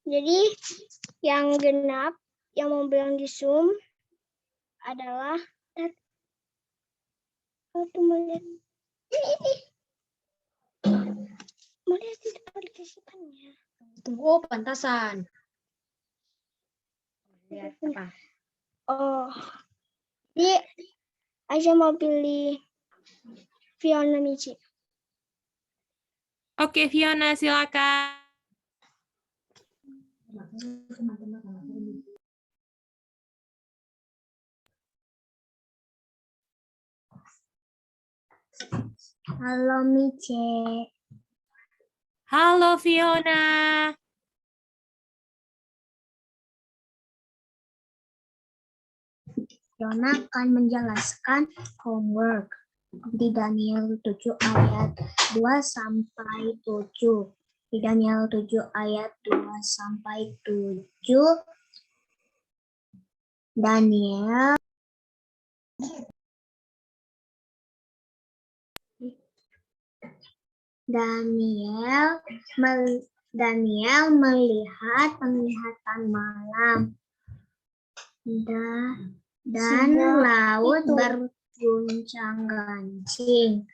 Jadi yang genap yang mau bilang di Zoom adalah melihat partisipannya. Tunggu pantasan. Lihat apa? Oh, jadi Aisyah mau pilih Fiona Michi. Oke, Fiona, silakan. Halo Michi. Halo, Fiona. Fiona akan menjelaskan homework di Daniel 7 ayat 2 sampai 7. Di Daniel 7 ayat 2 sampai 7, Daniel melihat penglihatan malam dan laut berguncang-gancing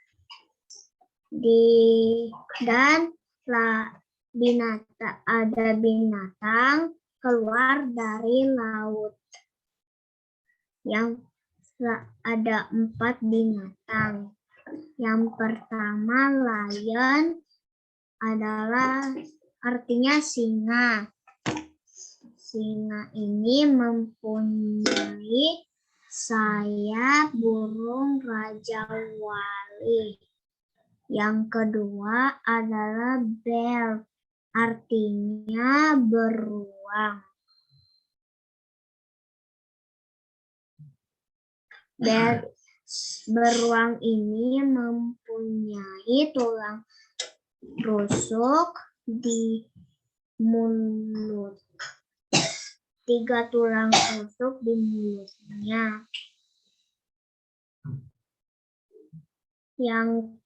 ada binatang keluar dari laut. Yang ada 4 binatang. Yang pertama lion adalah artinya singa. Singa ini mempunyai sayap burung Raja Wali. Yang kedua adalah bear, artinya beruang. Beruang ini mempunyai tulang rusuk di mulut. 3 tulang rusuk di mulutnya. Yang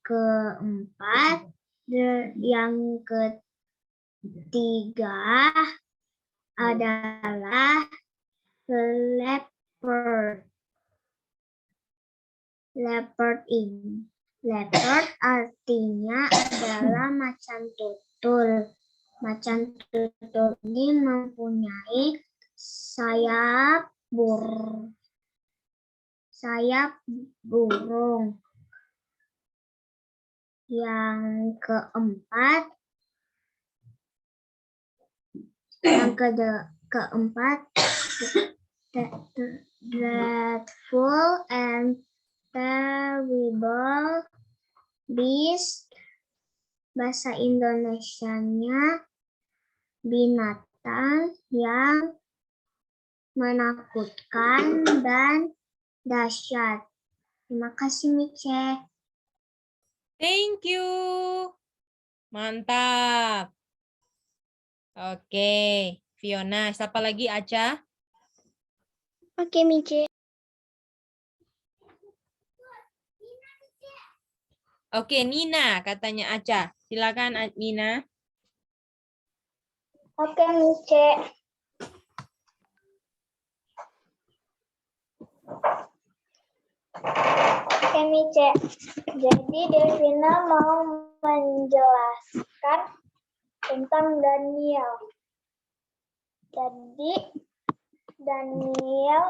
ketiga adalah leopard. Leopard artinya adalah macan tutul. Macan tutul ini mempunyai sayap burung. Yang keempat dreadful and terrible beast. Bahasa Indonesianya binatang yang menakutkan dan dahsyat. Terima kasih, Miche. Thank you. Mantap. Oke, Fiona. Siapa lagi, Aca? Oke, Miche. Oke, Nina katanya Aca. Silakan, Nina. Oke, Miche. Oke, Miche. Jadi Devina mau menjelaskan tentang Daniel. Jadi Daniel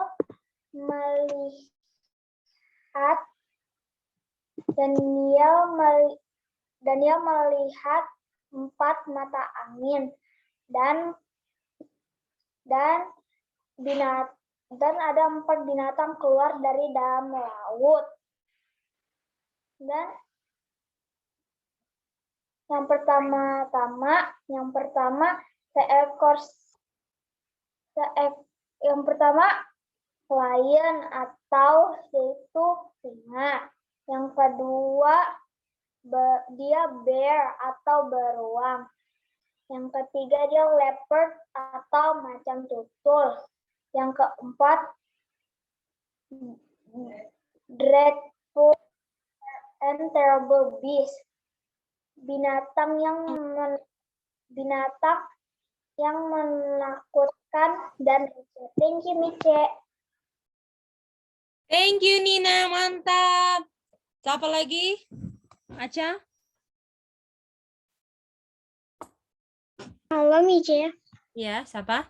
melihat 4 mata angin dan ada 4 binatang keluar dari dalam laut. Dan yang pertama lion atau yaitu singa. Yang kedua dia bear atau beruang. Yang ketiga dia leopard atau macan tutul. Yang keempat dreadful and terrible beast. Binatang yang menakutkan dan lucu. Thank you, Mice. Thank you, Nina. Mantap. Siapa lagi? Aca? Halo, Mice. Ya, siapa?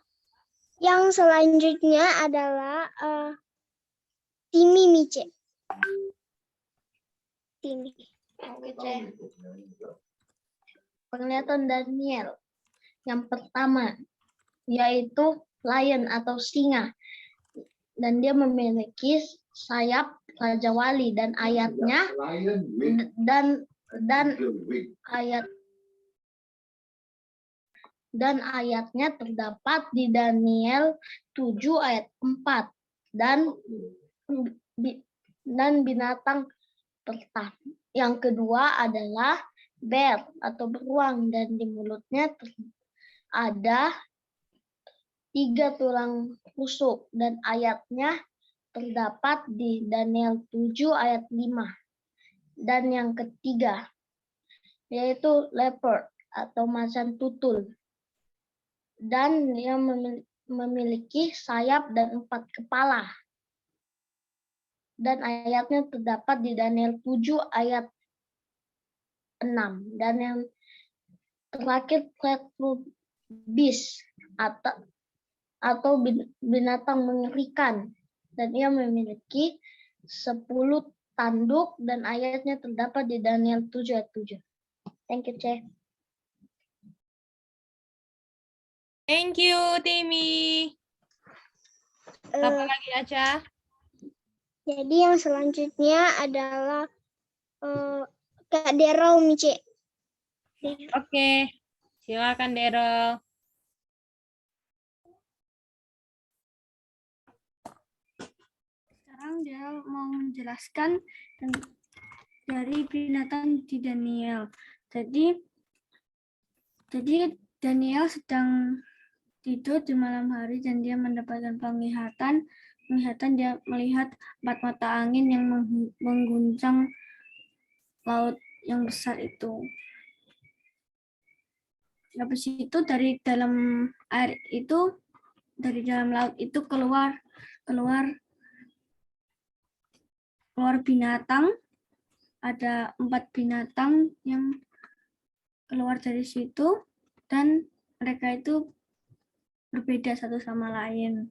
Yang selanjutnya adalah Timi, Mice. Timi. Penglihatan Daniel. Yang pertama, yaitu lion atau singa. Dan dia memiliki sayap Raja Wali dan ayatnya ayatnya terdapat di Daniel 7 ayat 4 dan binatang pertama. Yang kedua adalah bear atau beruang dan di mulutnya ada 3 tulang rusuk dan ayatnya terdapat di Daniel 7 ayat 5. Dan yang ketiga yaitu leopard atau macan tutul. Dan dia memiliki sayap dan 4 kepala. Dan ayatnya terdapat di Daniel 7 ayat 6. Dan yang terakhir flatfoot beast atau binatang mengerikan. Dan ia memiliki 10 tanduk dan ayatnya terdapat di Daniel 7 ayat 7. Thank you, Ceh. Thank you, Timi. Siapa lagi, Aca? Jadi yang selanjutnya adalah Kak Dero, Mice. Oke. Silakan, Daryl. Sekarang dia mau menjelaskan dari binatang di Daniel. Jadi Daniel sedang tidur di malam hari dan dia mendapatkan penglihatan. Dia melihat 4 mata angin yang mengguncang laut yang besar itu. Habis itu dari dalam air itu, dari dalam laut itu keluar binatang. Ada 4 binatang yang keluar dari situ dan mereka itu berbeda satu sama lain.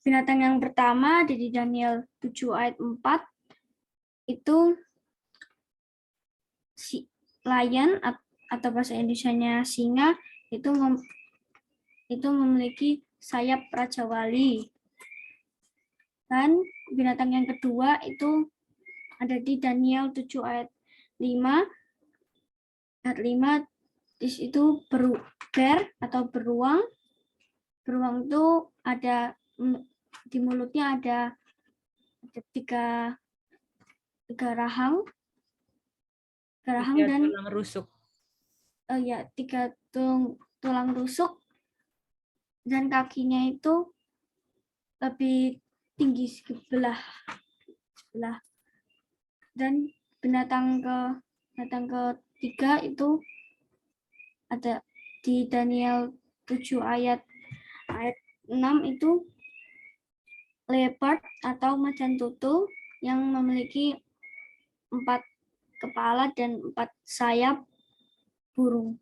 Binatang yang pertama di Daniel 7 ayat 4 itu lion atau bahasa Indonesianya singa, itu memiliki sayap Raja Wali. Dan binatang yang kedua itu ada di Daniel 7 ayat 5. Ayat 5 di situ bear atau beruang. Beruang itu ada di mulutnya ada 3 rahang. Dan tulang rusuk. 3 tulang rusuk dan kakinya itu lebih tinggi sebelah. Dan binatang ketiga itu ada di Daniel 7 ayat 6 itu leopard atau macan tutul yang memiliki 4 kepala dan 4 sayap burung.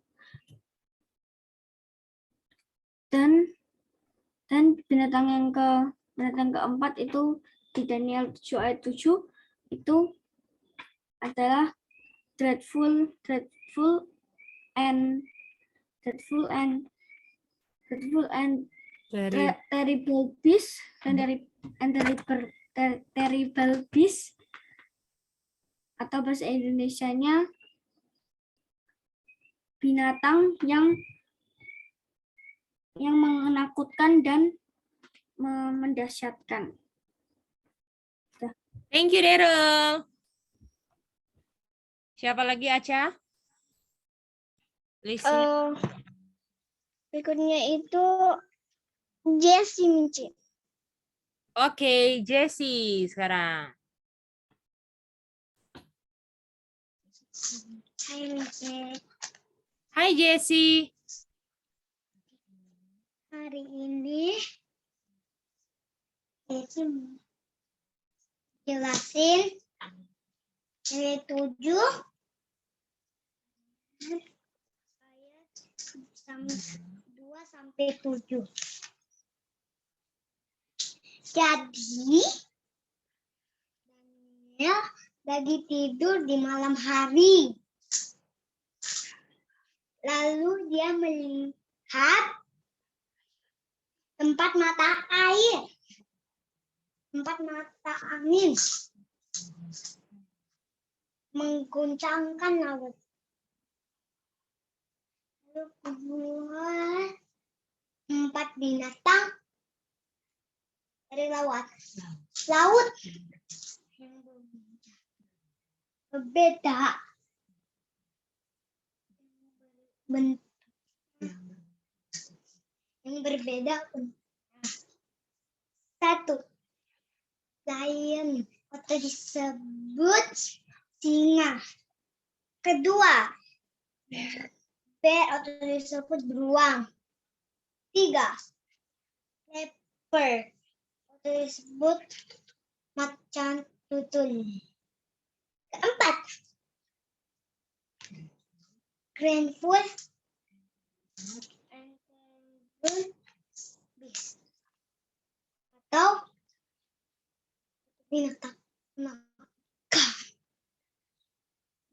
Dan binatang keempat itu di Daniel 7 ayat 7 itu adalah dreadful and terrible beast terrible beast atau bahasa Indonesianya binatang yang menakutkan dan mendahsyatkan. Thank you, Daryl. Siapa lagi, Aca? Listen. Berikutnya itu Jessie, Mice. Oke, Jessie sekarang. Hai, Mice. Hai Jessie. Hari ini Desi jelasin nilai 7 ayat 2 sampai 7. Jadi Daniel lagi tidur di malam hari. Lalu dia melihat tempat mata air, tempat mata angin mengguncangkan laut. Lalu keluar 4 binatang dari laut yang berbeda bentuk, yang berbeda. Satu, lion atau disebut singa. Kedua, bear atau disebut beruang. 3, leopard atau disebut macan tutul. Keempat, grandfoot beast atau binatang naga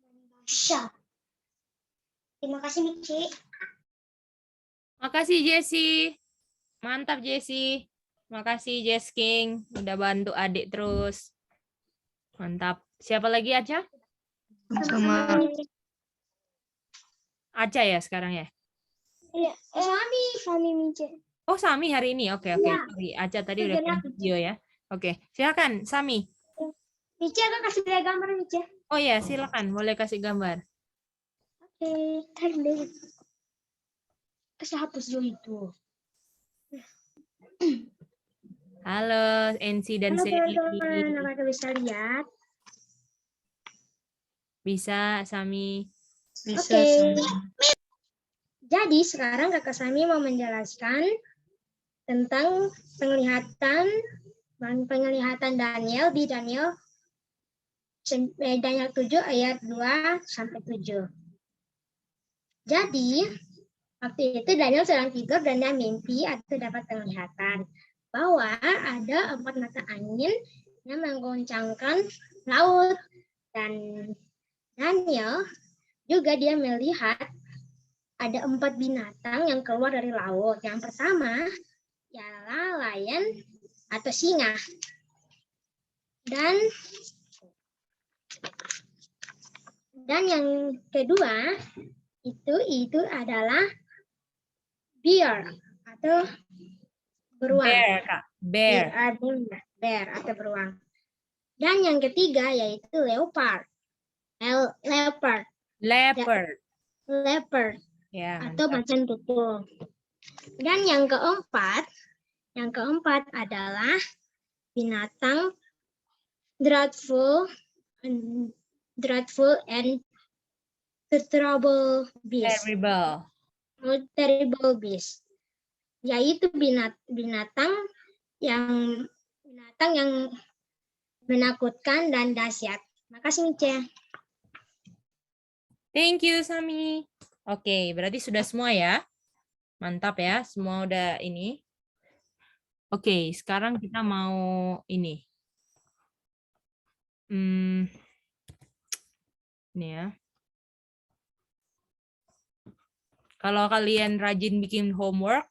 dan dahsyat. Terima kasih Mici. Makasih Jessie. Mantap Jessie. Makasih Jess King. Udah bantu adik terus. Mantap. Siapa lagi Aca? Sama. Aca ya sekarang ya? Iya, Sami Mici. Oh Sami hari ini. Oke. Iya. Sorry. Aca tadi udah Sebenarnya kirim video ya. Oke. Silakan Sami. Mici akan kasih lihat gambar Mici. Oh ya silakan. Boleh kasih gambar. Oke, ntar deh. Kasih hapus dulu itu. Halo NC dan Halo Sally. teman-teman, apakah bisa lihat? Bisa Sami. Oke. Jadi sekarang kakak Sami mau menjelaskan tentang penglihatan Daniel di Daniel 7 ayat 2 sampai 7. Jadi waktu itu Daniel sedang tidur dan dia mimpi atau dapat penglihatan bahwa ada 4 mata angin yang menggoncangkan laut, dan Daniel juga dia melihat ada 4 binatang yang keluar dari laut. Yang pertama ialah lion atau singa. Dan yang kedua itu adalah bear atau beruang. Bear Kak. Bear. Bear atau beruang. Dan yang ketiga yaitu leopard. Leopard Ya. atau macan tutul. Dan yang keempat adalah binatang dreadful and terrible beast. Terrible beast, yaitu binatang yang menakutkan dan dahsyat. Makasih Mice. Thank you Sami. Oke, berarti sudah semua ya. Mantap ya, semua udah ini. Oke, sekarang kita mau ini. Ini ya. Kalau kalian rajin bikin homework,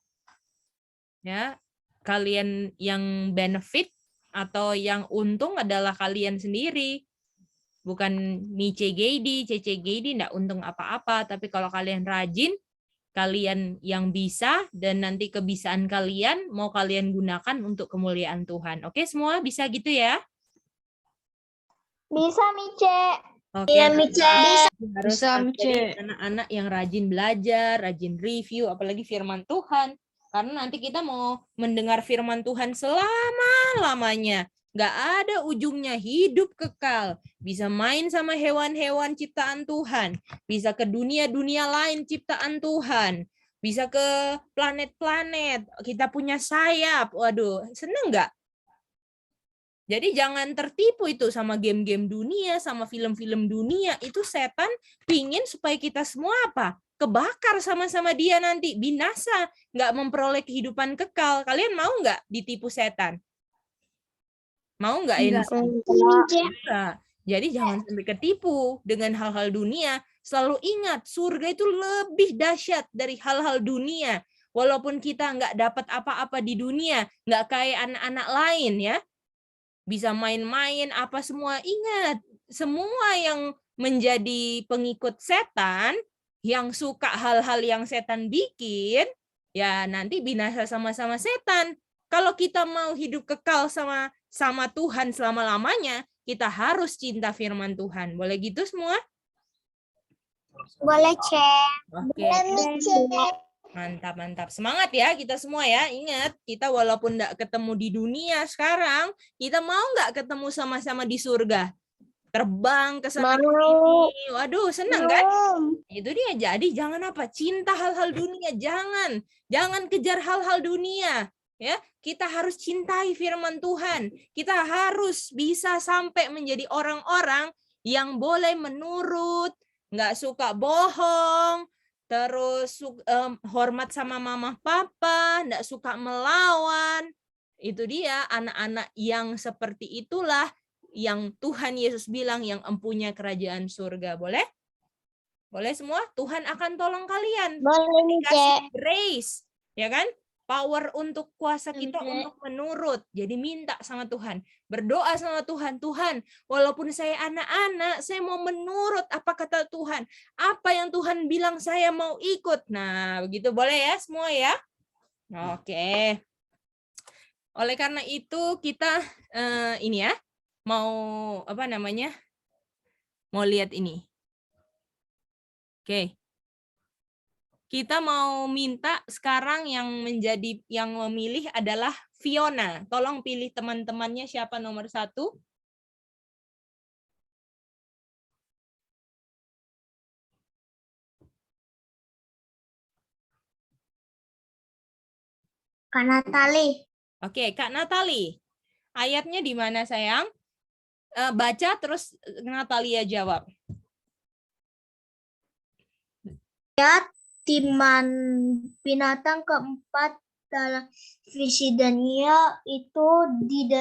ya, kalian yang benefit atau yang untung adalah kalian sendiri. Bukan Mice Geidi, Cece Geidi, enggak untung apa-apa. Tapi kalau kalian rajin, kalian yang bisa, dan nanti kebisaan kalian mau kalian gunakan untuk kemuliaan Tuhan. Oke, semua bisa gitu ya? Bisa Mice. Oke. Iya Mice. Harus jadi anak-anak yang rajin belajar, rajin review, apalagi firman Tuhan. Karena nanti kita mau mendengar firman Tuhan selama-lamanya. Nggak ada ujungnya, hidup kekal. Bisa main sama hewan-hewan ciptaan Tuhan. Bisa ke dunia-dunia lain ciptaan Tuhan. Bisa ke planet-planet. Kita punya sayap. Waduh, seneng nggak? Jadi jangan tertipu itu sama game-game dunia, sama film-film dunia. Itu setan pingin supaya kita semua apa? Kebakar sama-sama dia nanti. Binasa. Nggak memperoleh kehidupan kekal. Kalian mau nggak ditipu setan? Mau nggak ini? Enggak. Jadi jangan sampai ketipu dengan hal-hal dunia. Selalu ingat, surga itu lebih dahsyat dari hal-hal dunia. Walaupun kita nggak dapat apa-apa di dunia, nggak kayak anak-anak lain ya. Bisa main-main, apa semua. Ingat, semua yang menjadi pengikut setan, yang suka hal-hal yang setan bikin, ya nanti binasa sama-sama setan. Kalau kita mau hidup kekal sama Tuhan selama-lamanya, kita harus cinta firman Tuhan. Boleh gitu semua? Boleh, Cek. Oke. Mantap, mantap. Semangat ya kita semua ya. Ingat, kita walaupun nggak ketemu di dunia sekarang, kita mau nggak ketemu sama-sama di surga? Terbang ke sana sini. Waduh, senang kan? Itu dia. Jadi jangan apa? Cinta hal-hal dunia. Jangan kejar hal-hal dunia. Ya, kita harus cintai firman Tuhan. Kita harus bisa sampai menjadi orang-orang yang boleh menurut, nggak suka bohong, terus hormat sama mama papa, nggak suka melawan. Itu dia, anak-anak yang seperti itulah yang Tuhan Yesus bilang yang empunya kerajaan surga. Boleh? Boleh semua? Tuhan akan tolong kalian. Boleh, Dikasih grace, ya kan? Power untuk kuasa kita untuk menurut. Jadi minta sama Tuhan. Berdoa sama Tuhan. Tuhan, walaupun saya anak-anak, saya mau menurut apa kata Tuhan. Apa yang Tuhan bilang saya mau ikut. Nah, begitu boleh ya semua ya? Oke. Oleh karena itu kita ini ya, mau apa namanya? Mau lihat ini. Oke. Kita mau minta sekarang yang memilih adalah Fiona. Tolong pilih teman-temannya siapa nomor 1. Kak Natali. Oke, Kak Natali. Ayatnya di mana sayang? Baca terus Natalia jawab. Binatang keempat dalam visi Daniel itu di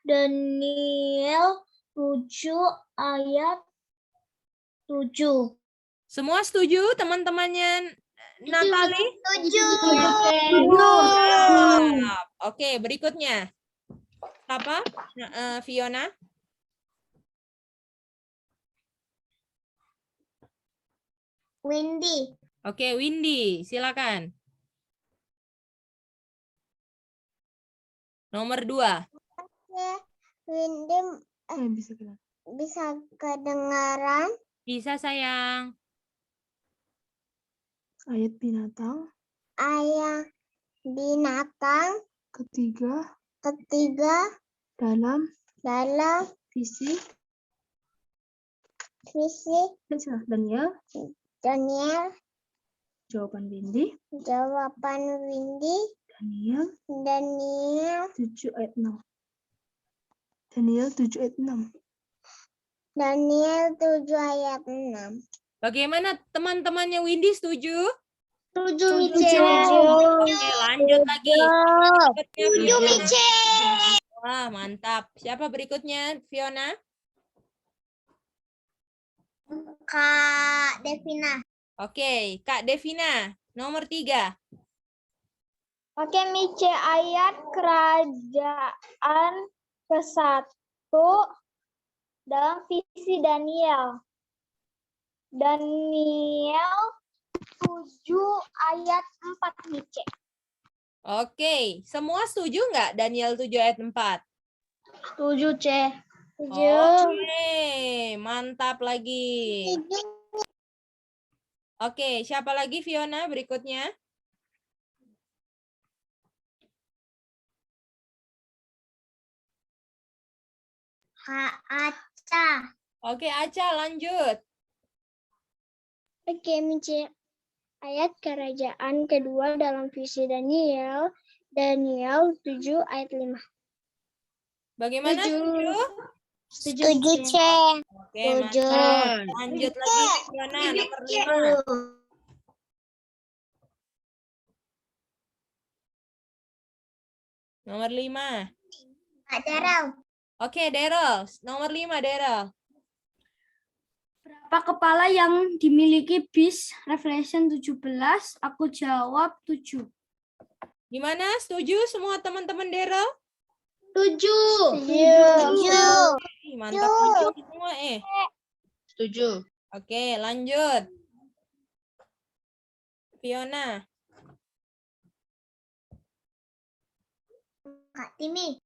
Daniel 7 ayat 7. Semua setuju teman-temannya Natali? Setuju. Oke, berikutnya. Apa? Fiona? Windy. Oke, Windy, silakan. Nomor 2. Windy bisa kedengaran. Bisa sayang. Ayat binatang Ayat binatang ketiga dalam visi Daniel. jawaban Windy Daniel 7 ayat 6. Daniel 7 ayat 6. Daniel 7 ayat 6. Bagaimana teman-temannya Windy setuju? Setuju, Oke, lanjut lagi. Setuju, Mice. Wah, mantap. Siapa berikutnya, Fiona? Kak Devina. Oke, Kak Devina, nomor 3. Oke, Mice, ayat kerajaan ke-1 dalam visi Daniel. Daniel 7 ayat 4, Mice. Oke, semua setuju nggak Daniel 7 ayat 4? Setuju, Ce. Oke, mantap lagi. Oke, siapa lagi Fiona berikutnya? Aca. Oke, Aca lanjut. Oke, Mici. Ayat kerajaan kedua dalam visi Daniel. Daniel 7 ayat 5. Bagaimana? Setuju, C. Oke, mantap. Lanjut lagi, Fiona, nomor 5. Nomor 5. Kak Daryl. Oke, Daryl. Nomor 5, Daryl. Berapa kepala yang dimiliki bis Revelation 17? Aku jawab 7. Gimana? Setuju semua teman-teman Daryl? 7. Ih, mantap juga semua Setuju. Oke, lanjut. Fiona. Kak Timi.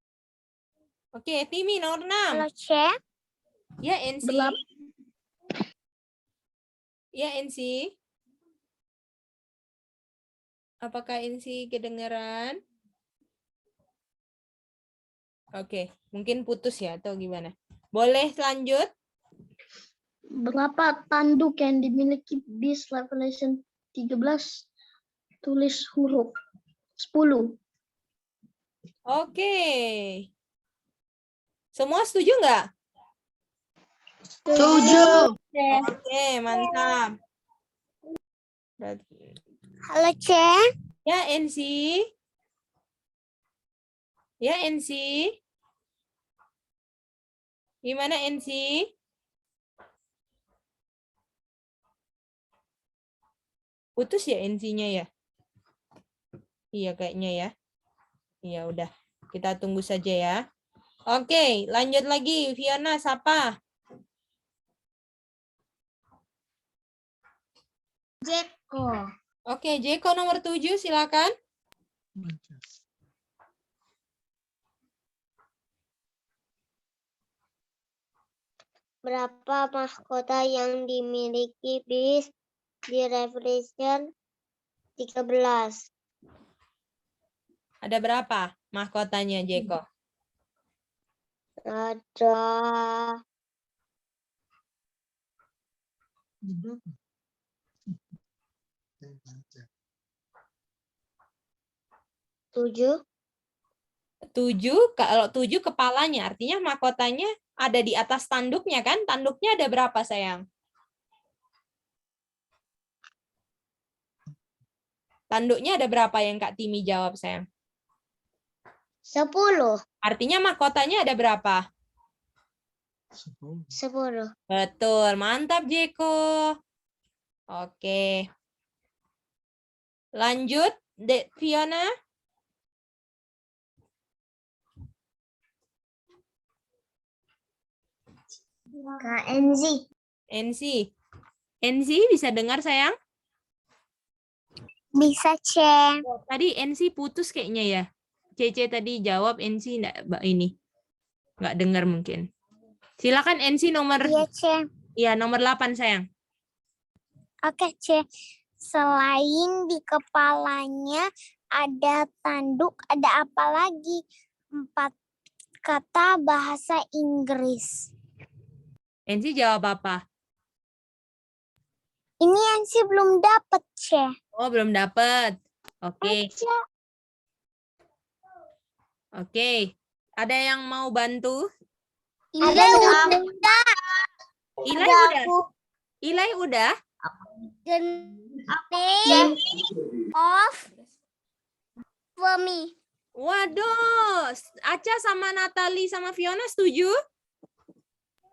Oke, Timi nomor 6. C. Ya, NC. Berapa? Ya, NC. Apakah NC kedengaran? Oke, mungkin putus ya atau gimana? Boleh lanjut? Berapa tanduk yang dimiliki bis Revelation 13? Tulis huruf 10. Oke. Semua setuju nggak? Setuju. Oke, mantap. Halo, C. Ya, NC. Ya, NC. Gimana, NC? Putus ya NC-nya ya? Iya, kayaknya ya. Iya, udah. Kita tunggu saja ya. Oke, lanjut lagi. Fiona, siapa? Jeko. Oke, Jeko nomor 7, silakan. Berapa mahkota yang dimiliki bis di Revelation 13? Ada berapa mahkotanya, Jeko? Ada 7. 7, kalau 7 kepalanya, artinya mahkotanya ada di atas tanduknya kan? Tanduknya ada berapa, sayang? Tanduknya ada berapa yang Kak Timi jawab, sayang? 10. Artinya mahkotanya ada berapa? 10. Betul, mantap Jeko. Oke. Lanjut, Fiona. Kak Enzi. NC. NC bisa dengar, sayang? Bisa, C. Tadi NC putus kayaknya ya. Cece tadi jawab, NC enggak ini. Enggak dengar mungkin. Silakan NC nomor Iya, C. ya nomor 8, sayang. Oke, C. Selain di kepalanya ada tanduk, ada apa lagi? 4 kata bahasa Inggris. NC jawab apa? Ini yang sih belum dapat, C. Oh, belum dapat. Oke. C. Oke. Ada yang mau bantu? Ada udah. Ilai udah. Ilai udah? The name of me. Waduh. Aca sama Natali sama Fiona setuju?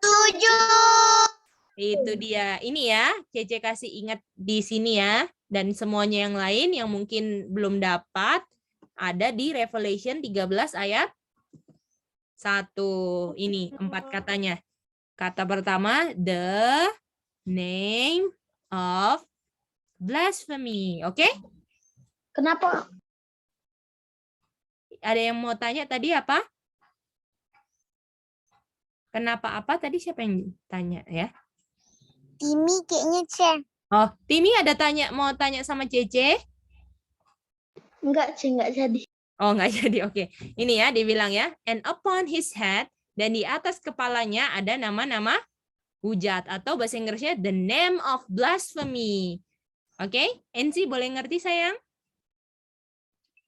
7. Itu dia. Ini ya, Cece kasih ingat di sini ya. Dan semuanya yang lain yang mungkin belum dapat, ada di Revelation 13 ayat 1. Ini 4 katanya. Kata pertama, the name of blasphemy. Oke? Kenapa? Ada yang mau tanya tadi apa? Kenapa apa tadi, siapa yang tanya ya? Timi kayaknya, C. Oh, Timi ada mau tanya sama Cece? Enggak, C, enggak jadi. Oh, nggak jadi. Oke. Ini ya, dibilang ya. And upon his head Dan di atas kepalanya ada nama-nama hujat atau bahasa Inggrisnya the name of blasphemy. Oke, Enzi boleh ngerti sayang?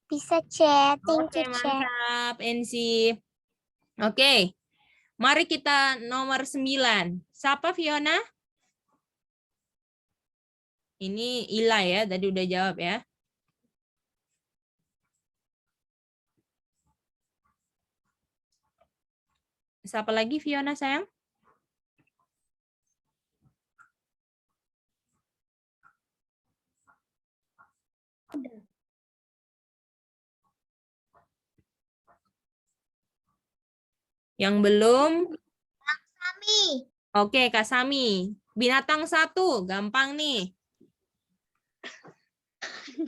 Bisa chat, Oke, mantap Enzi. Oke, mari kita nomor 9. Siapa Fiona? Ini Ila ya, tadi udah jawab ya. Siapa lagi Fiona sayang? Yang belum? Kami. Oke, Kak Sami. Binatang 1, gampang nih.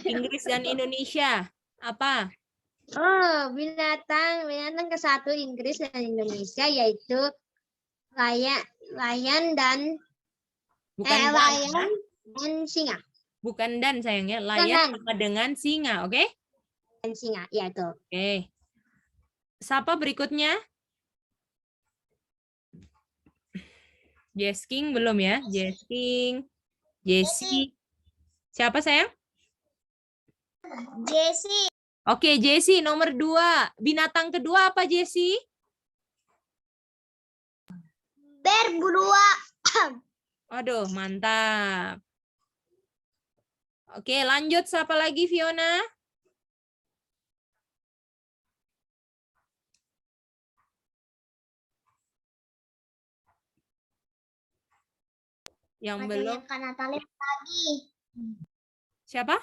Inggris dan Indonesia. Apa? Oh, binatang ke satu Inggris dan Indonesia yaitu lion dan Bukan dan, ya? lion dan singa. Bukan dan sayangnya. Bukan Lion dan. sama dengan singa, oke? Dan singa, ya itu. Oke. Siapa berikutnya? Jesking belum ya? Jesking. Jessie. Siapa sayang? Jessie. Oke, Jessie nomor 2. Binatang kedua apa Jessie? Berberdua. Aduh, mantap. Oke, lanjut. Siapa lagi Fiona? Yang belum. Kak Natali lagi. Siapa?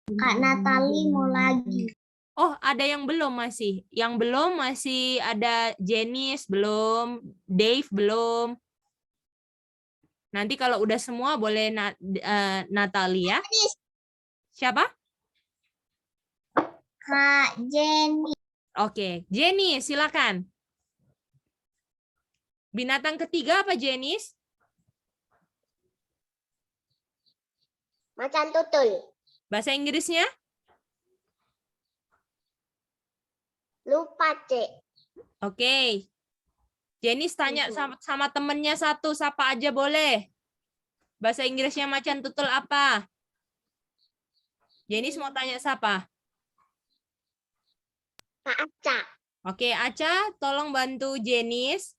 Kak Natali mau lagi. Oh, ada yang belum masih. Yang belum masih ada Janice belum, Dave belum. Nanti kalau udah semua boleh Natalia. Siapa? Kak Jenny. Oke, Jenny silakan. Binatang ketiga apa Janice? Macan tutul. Bahasa Inggrisnya? Lupa, Cek. Oke. Janice tanya sama temennya satu, siapa aja boleh. Bahasa Inggrisnya macan tutul apa? Janice mau tanya siapa? Kak Aca. Oke, Aca, tolong bantu Janice.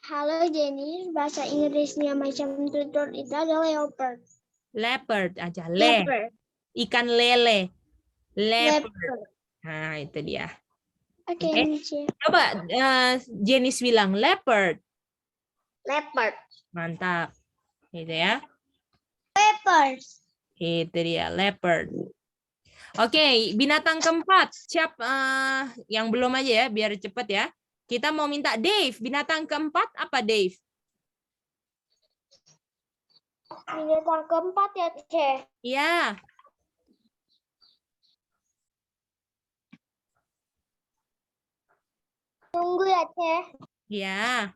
Halo Jenny, bahasa Inggrisnya macan tutul itu adalah leopard. Leopard aja, Leopard. ikan lele. Leopard. Leopard. Nah, itu dia. Oke, Oke. Cek. Coba Janice bilang leopard. Leopard. Mantap. Gitu ya. Leopard. Itu dia, leopard. Oke, binatang keempat. Siap yang belum aja ya, biar cepet ya. Kita mau minta Dave. Binatang keempat apa Dave? Binatang keempat ya, Cek. Iya. Tunggu ya, Cek. Iya.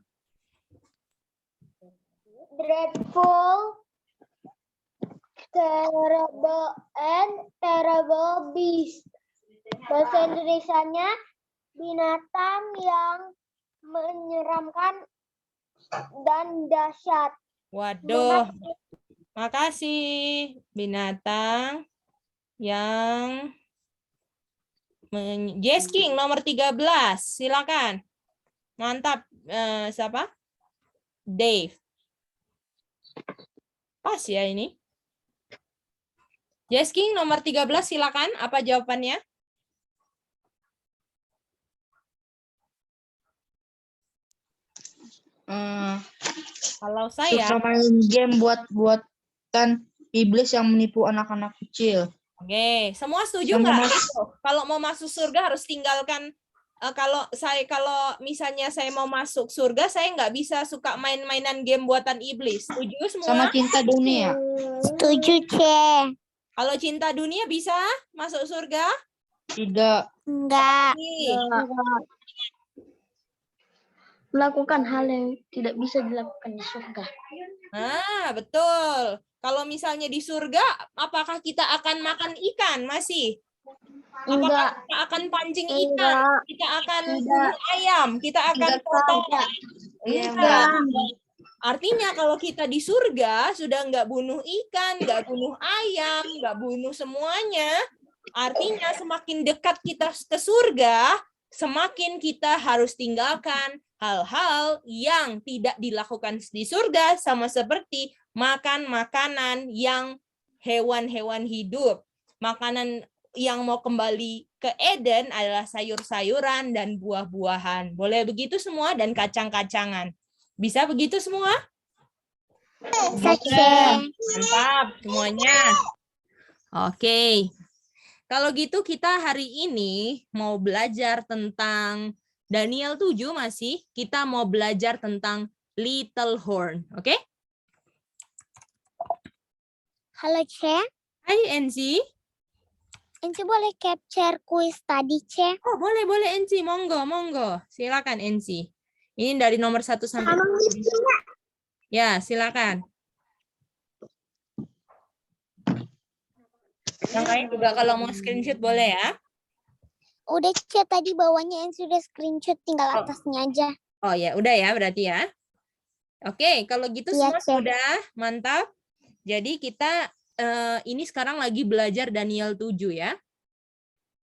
Dreadful, terrible, and terrible beast. Bahasa Indonesianya binatang yang menyeramkan dan dahsyat. Waduh. Makasih. Binatang yang Jesking nomor 13. Silakan. Mantap. Siapa? Dave. Pas ya ini. Jesking nomor 13 silakan. Apa jawabannya? Kalau saya, Suka main game buatan iblis yang menipu anak-anak kecil. oke, semua setuju Yang nggak? mau Kalau mau masuk surga harus tinggalkan. Kalau misalnya saya mau masuk surga, saya nggak bisa suka main-mainan game buatan iblis. Setuju semua? Sama cinta dunia. Setuju, Cek. Kalau cinta dunia bisa masuk surga? Tidak. Enggak. Nih. Melakukan hal yang tidak bisa dilakukan di surga. Nah, betul. Kalau misalnya di surga, apakah kita akan makan ikan masih? Enggak. Kita akan pancing ikan, Enggak. kita akan Tidak. bunuh ayam, kita akan potong. Iya, Enggak. Artinya kalau kita di surga sudah nggak bunuh ikan, nggak bunuh ayam, nggak bunuh semuanya. Artinya semakin dekat kita ke surga, semakin kita harus tinggalkan hal-hal yang tidak dilakukan di surga, sama seperti makan makanan yang hewan-hewan hidup. Makanan yang mau kembali ke Eden adalah sayur-sayuran dan buah-buahan. Boleh begitu semua dan kacang-kacangan. Bisa begitu semua? Mantap semuanya. Oke. Kalau gitu kita hari ini mau belajar tentang Daniel 7 masih. Kita mau belajar tentang little horn. Oke? Halo, Ce. Hai Enzi. Enci boleh capture kuis tadi, Ce? Oh, boleh Enzi. Monggo. Silakan Enzi. Ini dari nomor 1 sampai 10. Ya, silakan. Yang lain juga kalau mau screenshot boleh ya. Udah, Ce. Tadi bawahnya Enci udah screenshot, tinggal Oh. atasnya aja. Oh ya, udah ya berarti ya. Oke, kalau gitu Iya, semua Cek. sudah mantap. Jadi kita ini sekarang lagi belajar Daniel 7 ya.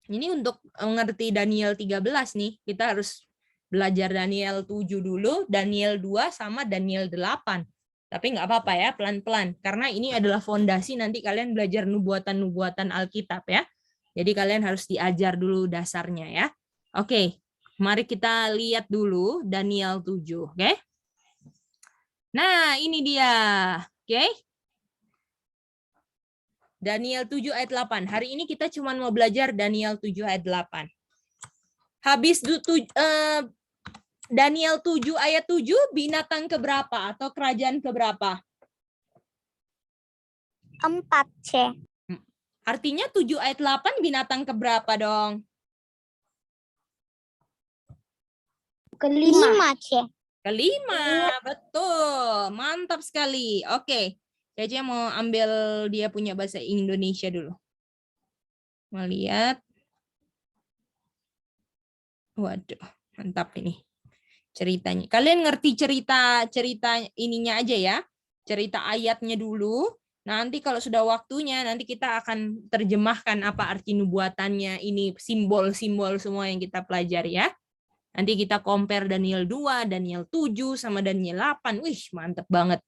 Ini untuk mengerti Daniel 13 nih, kita harus belajar Daniel 7 dulu, Daniel 2 sama Daniel 8. Tapi nggak apa-apa ya, pelan-pelan. Karena ini adalah fondasi nanti kalian belajar nubuatan-nubuatan Alkitab ya. Jadi kalian harus diajar dulu dasarnya ya. Oke, mari kita lihat dulu Daniel 7, oke? Nah, ini dia. Oke. Daniel 7 ayat 8. Hari ini kita cuma mau belajar Daniel 7 ayat 8. Habis Daniel 7 ayat 7, binatang keberapa atau kerajaan keberapa? 4, Ce. Artinya 7 ayat 8 binatang keberapa dong? 5, Ce. Kelima, betul. Mantap sekali. Oke. Cece mau ambil dia punya bahasa Indonesia dulu. Mau lihat. Waduh, mantap ini ceritanya. Kalian ngerti cerita ininya aja ya. Cerita ayatnya dulu. Nanti kalau sudah waktunya, nanti kita akan terjemahkan apa arti nubuatannya. Ini simbol-simbol semua yang kita pelajari ya. Nanti kita compare Daniel 2, Daniel 7, sama Daniel 8. Wih, mantep banget.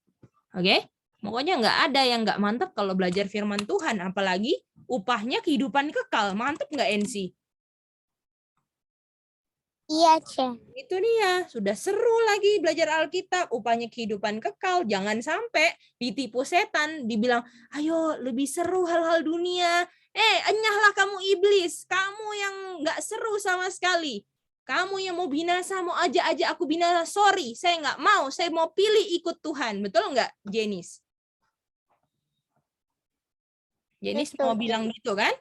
Oke? Pokoknya nggak ada yang nggak mantep kalau belajar firman Tuhan. Apalagi upahnya kehidupan kekal. Mantep nggak, Ensi? Iya, Ce. Itu dia. Sudah seru lagi belajar Alkitab. Upahnya kehidupan kekal. Jangan sampai ditipu setan. Dibilang, ayo lebih seru hal-hal dunia. Enyahlah kamu iblis. Kamu yang nggak seru sama sekali. Kamu yang mau binasa, mau aja aku binasa. Sorry, saya nggak mau. Saya mau pilih ikut Tuhan. Betul nggak, Jenis? Jenis Betul, mau bilang gitu kan?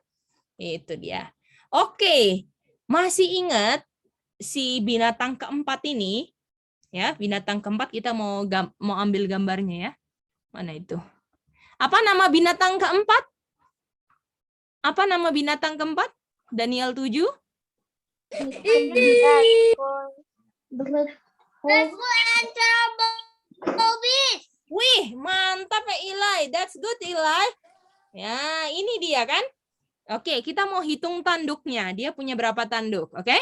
Itu dia. Oke, masih ingat si binatang keempat ini? Ya, binatang keempat kita mau ambil gambarnya ya. Mana itu? Apa nama binatang keempat? Apa nama binatang keempat? Daniel 7? Wih, mantap ya Eli. That's good Eli. Ya, ini dia kan. Oke, kita mau hitung tanduknya. Dia punya berapa tanduk? Oke.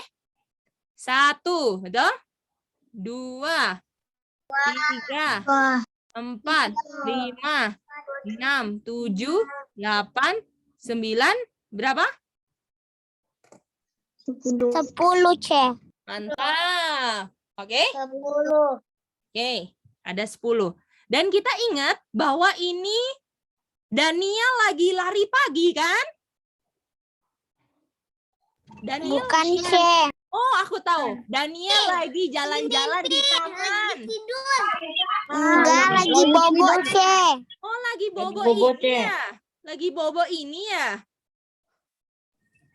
1, betul? 2, 3, 4, 5, 6, 7, 8, 9, berapa? 10, Ce. Mantap. Oke. 10. Oke, ada 10. Dan kita ingat bahwa ini Daniel lagi lari pagi kan? Daniel Bukan, Ce. Oh, aku tahu. Daniel lagi jalan-jalan di taman. Enggak, lagi bobo, Ce. Oh, lagi bobo bobo, ini Ce. ya. Lagi bobo ini ya.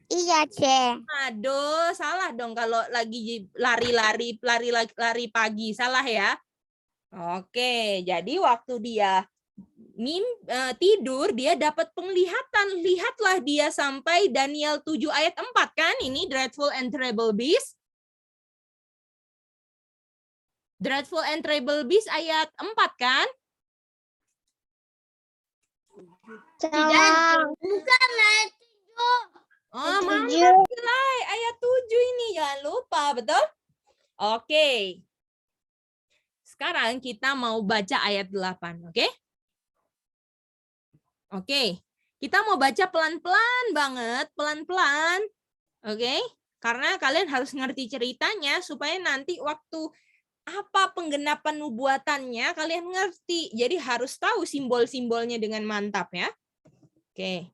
Iya, Ce. Aduh, salah dong kalau lagi lari pagi. Salah ya. Oke, jadi waktu dia tidur, dia dapat penglihatan. Lihatlah dia sampai Daniel 7 ayat 4 kan? Ini Dreadful and Terrible Beast. Dreadful and Terrible Beast ayat 4 kan? Bukan ayat 7. Oh, Tujuh. mantap Kilai. Ayat 7 ini. Jangan lupa, betul? Oke. Sekarang kita mau baca ayat 8, oke? Oke. Kita mau baca pelan-pelan banget, pelan-pelan. Oke? Karena kalian harus ngerti ceritanya supaya nanti waktu apa penggenapan nubuatannya kalian ngerti. Jadi harus tahu simbol-simbolnya dengan mantap ya. Oke.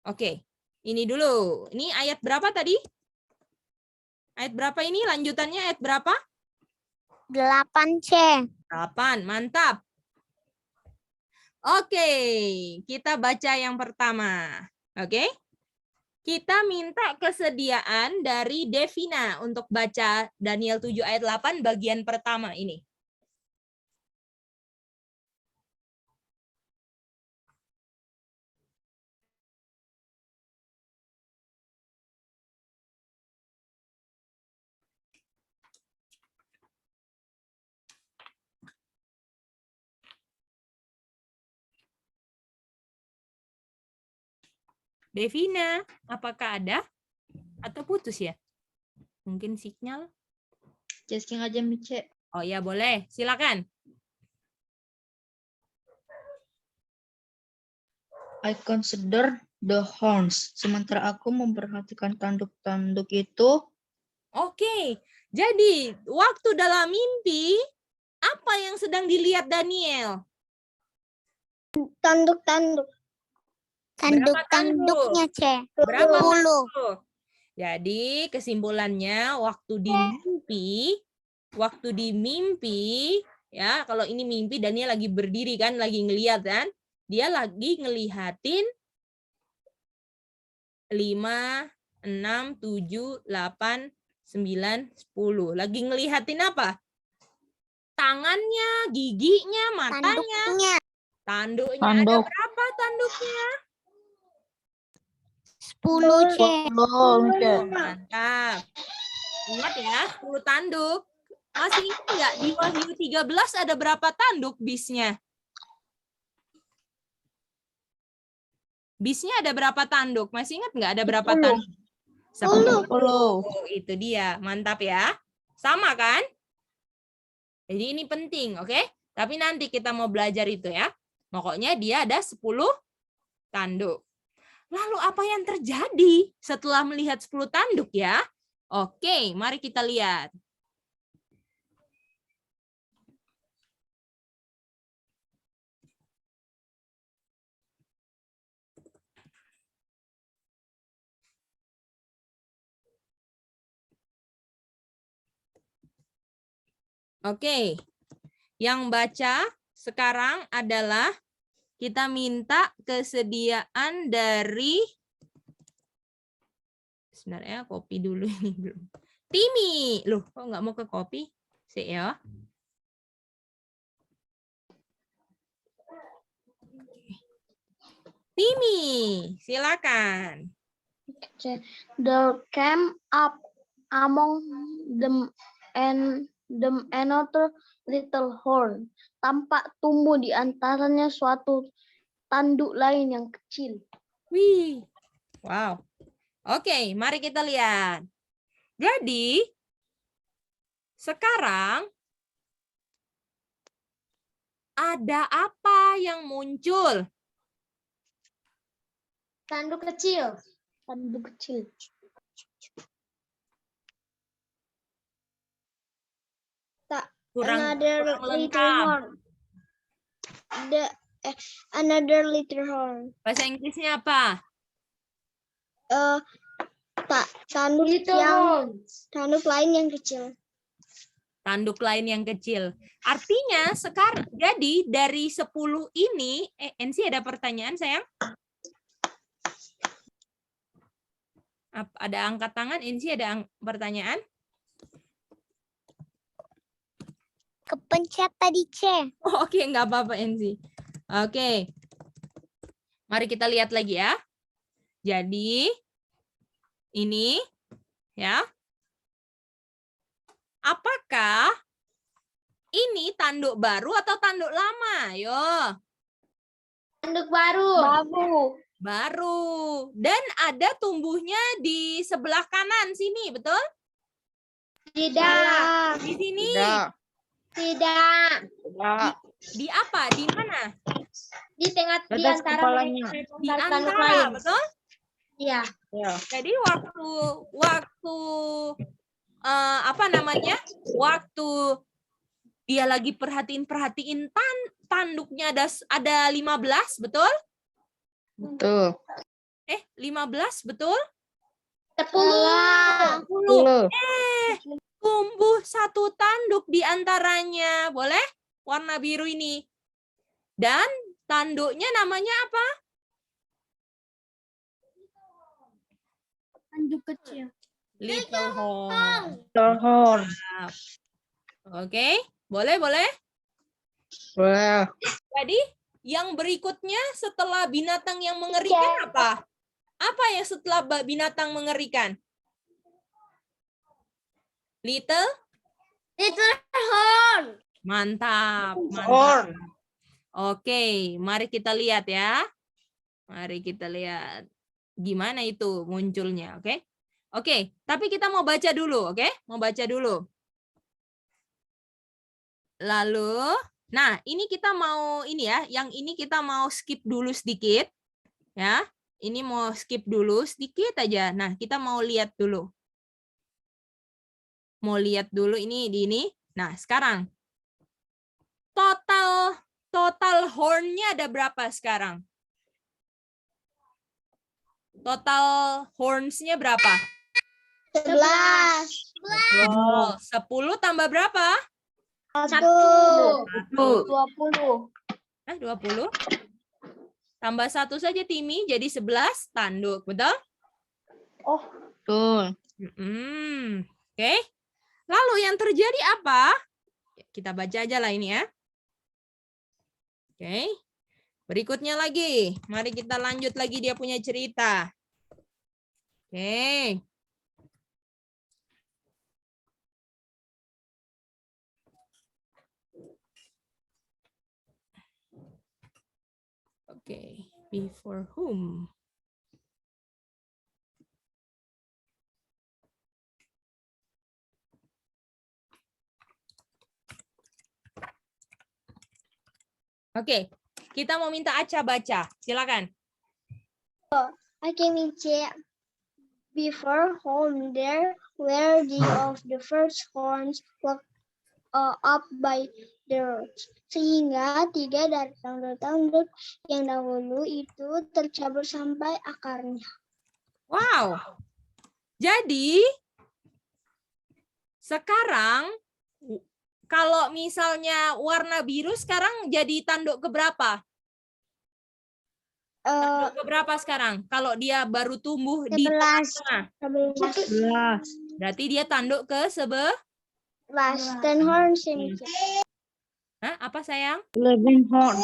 Oke. Ini dulu. Ini ayat berapa tadi? Ayat berapa ini? Lanjutannya ayat berapa? 8 C. 8. Mantap. Oke, kita baca yang pertama. Oke. Kita minta kesediaan dari Devina untuk baca Daniel 7 ayat 8 bagian pertama ini. Devina, apakah ada? Atau putus ya? Mungkin sinyal. Jasking aja Mice. Oh ya boleh, silakan. I consider the horns. Sementara aku memperhatikan tanduk-tanduk itu. Oke, jadi waktu dalam mimpi, apa yang sedang dilihat Daniel? Tanduk-tanduk. Tanduk-tanduknya C. Berapa 10. tanduk? Jadi kesimpulannya waktu di mimpi, ya kalau ini mimpi Daniel lagi berdiri kan, lagi ngelihat kan, dia lagi ngelihatin 5, 6, 7, 8, 9, 10. Lagi ngelihatin apa? Tangannya, giginya, matanya. Tanduknya Tanduknya ada Tanduk. berapa tanduknya? 10 C. Mice. Mantap. Ingat ya, 10 tanduk. Masih ingat nggak di Wahyu 13 ada berapa tanduk bisnya? Bisnya ada berapa tanduk? Masih ingat nggak ada berapa tanduk? 10. Oh, itu dia. Mantap ya. Sama kan? Jadi ini penting, oke? Tapi nanti kita mau belajar itu ya. Pokoknya dia ada 10 tanduk. Lalu apa yang terjadi setelah melihat 10 tanduk ya? Oke, mari kita lihat. Oke, yang baca sekarang adalah kita minta kesediaan dari, sebenarnya kopi dulu ini belum. Timi, loh kok nggak mau ke kopi? Sih ya. Timi, silakan. There came up among them and another little horn. Tampak tumbuh di antaranya suatu tanduk lain yang kecil. Wih, wow. Oke, mari kita lihat. Jadi, sekarang ada apa yang muncul? Tanduk kecil. Tanduk kecil. Kurang Another kurang little lengkap. horn. Another little horn. Bahasa Inggrisnya apa? Tanduk Little yang horns. tanduk lain yang kecil. Tanduk lain yang kecil. Artinya sekarang jadi dari 10 ini, NC ada pertanyaan sayang? Ada angkat tangan, Insi ada pertanyaan? Kepencet tadi C. Oh, oke, nggak apa-apa, Insi. Oke. Mari kita lihat lagi ya. Jadi, ini ya. Apakah ini tanduk baru atau tanduk lama? Yo. Tanduk baru. Baru. Dan ada tumbuhnya di sebelah kanan sini, betul? Tidak. Di sini. Tidak. Di apa? Di mana? Di tengah di Atas antara kepalanya. Di tanduk antara, lain. betul? Iya. Jadi waktu apa namanya? Waktu dia lagi perhatiin tanduknya ada 15, betul? Betul. 15 betul? 10. 10. Tumbuh satu tanduk di antaranya. Boleh? Warna biru ini. Dan tanduknya namanya apa? Tanduk kecil. Little horn. Horn. Oke, boleh. Boleh. Jadi yang berikutnya setelah binatang yang mengerikan apa? Apa yang setelah binatang mengerikan? Little horn. Mantap, Horn. mantap. Oke, mari kita lihat ya. Mari kita lihat gimana itu munculnya, oke? Oke, tapi kita mau baca dulu, oke? Mau baca dulu. Lalu, nah ini kita mau yang ini kita mau skip dulu sedikit, ya. Ini mau skip dulu sedikit aja. Nah, kita mau lihat dulu. Mau lihat dulu ini di ini. Nah, sekarang total horn-nya ada berapa sekarang? Total horns-nya berapa? 11. Oh, 10 tambah berapa? 1. 20. 20. Tambah 1 saja Timi, jadi 11 tanduk, betul? Betul. Oke. Lalu yang terjadi apa? Kita baca aja lah ini ya. Oke. Berikutnya lagi. Mari kita lanjut lagi dia punya cerita. Oke. Oke. Before whom? Oke, kita mau minta Aca baca. Silakan. Okay, Miche. Before home there were the first horns walked up by the roots. Sehingga 3 dari tanduk-tanduk yang dahulu itu tercabut sampai akarnya. Wow. Jadi sekarang kalau misalnya warna biru sekarang jadi tanduk keberapa? Tanduk keberapa sekarang? Kalau dia baru tumbuh di 11. tengah-tengah. 11. Berarti dia tanduk ke 10 horns ya, Miche. Hah, apa sayang? 11 horn.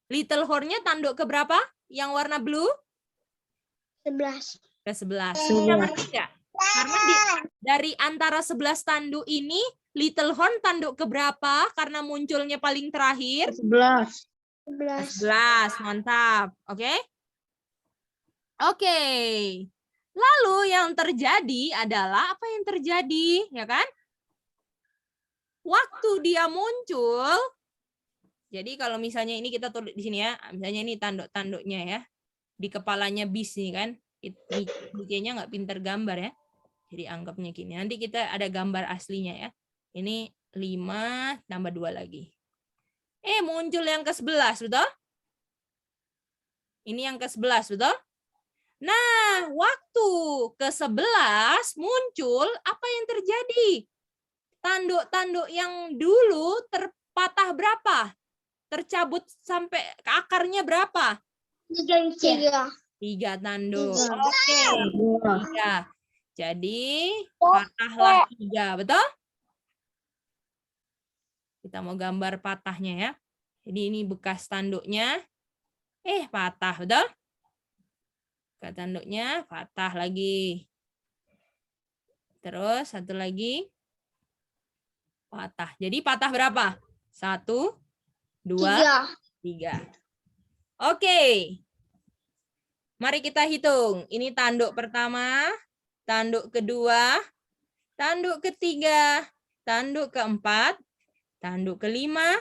Little horn-nya tanduk ke berapa? Yang warna blue? 11. Ke 11. Bisa ngerti nggak? Karena dari antara 11 tanduk ini, little horn tanduk ke berapa? Karena munculnya paling terakhir. 11. 11, mantap. Oke? Oke. Lalu yang terjadi adalah apa yang terjadi, ya kan? Waktu dia muncul, jadi kalau misalnya ini kita tulis di sini ya, misalnya ini tanduk-tanduknya ya, di kepalanya bis nih kan, Miche-nya nggak pinter gambar ya, jadi anggapnya gini. Nanti kita ada gambar aslinya ya. Ini 5 tambah 2 lagi. Muncul yang ke-11, betul? Ini yang ke-11, betul? Nah, waktu ke-11 muncul, apa yang terjadi? Tanduk-tanduk yang dulu terpatah berapa? Tercabut sampai ke akarnya berapa? 3. 3 tanduk. Oke, 3. Jadi Oh, patahlah 3, betul? Kita mau gambar patahnya ya. Jadi ini bekas tanduknya. Patah, betul? Bekas tanduknya patah lagi. Terus satu lagi patah. Jadi patah berapa? 1, 2, 3. Oke. Mari kita hitung. Ini tanduk pertama, tanduk kedua, tanduk ketiga, tanduk keempat, tanduk kelima,